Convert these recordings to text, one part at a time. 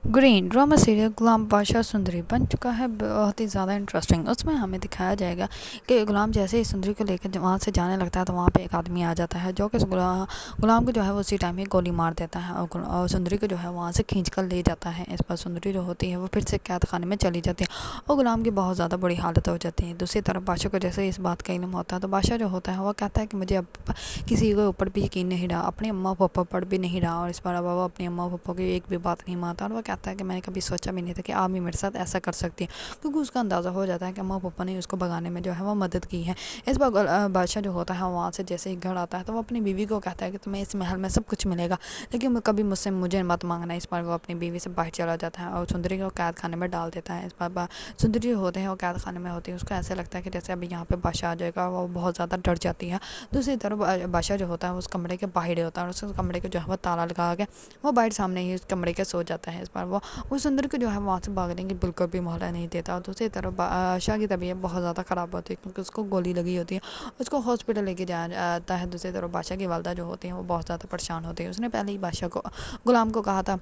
Green drama serial गुलाम बादशाह सुंदरी बन चुका है बहुत ही ज़्यादा इंटरेस्टिंग। उसमें हमें दिखाया जाएगा कि गुलाम जैसे ही सुंदरी को लेकर वहाँ से जाने लगता है तो वहाँ पे एक आदमी आ जाता है जो कि गुलाम को जो है वो उसी टाइम ही गोली मार देता है और सुंदरी को जो है वहाँ से खींच कर ले जाता है। इस पर सुंदरी जो होती है वो फिर से कैद खाने में चली जाती है और गुलाम की बहुत ज़्यादा बुरी हालत हो जाती है। दूसरी तरफ बादशाह को जैसे इस बात का इल्म होता है तो बादशाह जो होता है वो कहता है कि मुझे अब किसी के ऊपर भी यकीन नहीं रहा, अपने अम्मा पापा पर भी नहीं रहा और इस पर अब वो अपने अम्मा पापा की एक भी बात नहीं मानता और वो कहता है कि मैंने कभी सोचा भी नहीं था कि आप भी मेरे साथ ऐसा कर सकती हैं, क्योंकि उसका अंदाज़ा हो जाता है कि अम्मा पापा ने उसको भगाने में जो है वो मदद की है। इस बार बादशाह जो होता है वहाँ से जैसे ही घर आता है तो वो अपनी बीवी को कहता है कि तुम्हें इस महल में सब कुछ मिलेगा, लेकिन कभी मुझे मत मांगना। इस बार वो अपनी बीवी से बाहर चला जाता है और सुंदरी को कैद खाने में डाल देता है। इस बार सुंदरी जो होते हैं वो कैद खाने में होती है, उसको ऐसा लगता है कि जैसे अभी यहाँ पे बादशाह आ जाएगा, वो बहुत ज़्यादा डर जाती है। दूसरी तरफ बादशाह जो होता है उस कमरे के बाहर होता है और उस कमरे के जो है वो ताला लगा के वो बाहर सामने ही उस कमरे के सो जाता है। इस बार वो सुंदर को जो है वहाँ से भागने की बिल्कुल भी मोहलत नहीं देता और दूसरी तरफ बादशाह की तबीयत बहुत ज़्यादा ख़राब होती है क्योंकि उसको गोली लगी होती है, उसको हॉस्पिटल लेके जाया जाता है। दूसरी तरफ बादशाह की वालदा जो होती है वो बहुत ज़्यादा परेशान होती है। उसने पहले ही बादशाह को गुलाम को कहा था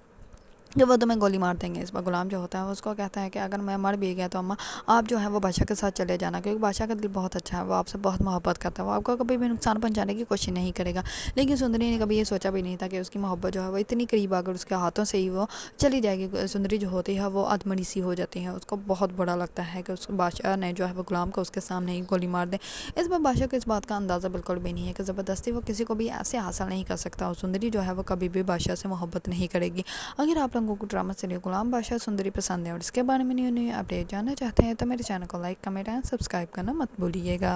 कि वो तुम्हें गोली मार देंगे। इस बार गुलाम जो होता है उसको कहता है कि अगर मैं मर भी गया तो अम्मा आप जो है वो बादशाह के साथ चले जाना, क्योंकि बादशाह का दिल बहुत अच्छा है, वो आपसे बहुत मोहब्बत करता है, वो आपको कभी भी नुकसान पहुंचाने की कोशिश नहीं करेगा। लेकिन सुंदरी ने कभी ये सोचा भी नहीं था कि उसकी मोहब्बत जो है वो इतनी करीब आकर उसके हाथों से ही वो चली जाएगी। सुंदरी जो होती है वो अधमरी सी हो जाती है, उसको बहुत बुरा लगता है कि उस बादशाह ने जो है वो गुलाम को उसके सामने ही गोली मार दे। इस बार बादशाह को इस बात का अंदाज़ा बिल्कुल भी नहीं है कि ज़बरदस्ती वो किसी को भी ऐसे हासिल नहीं कर सकता और सुंदरी जो है वो कभी भी बादशाह से मोहब्बत नहीं करेगी। अगर आप लोगों को ड्रामा सीरियल गुलाम बादशाह सुंदरी पसंद है और इसके बारे में न्यू न्यू अपडेट जानना चाहते हैं तो मेरे चैनल को लाइक कमेंट एंड सब्सक्राइब करना मत भूलिएगा।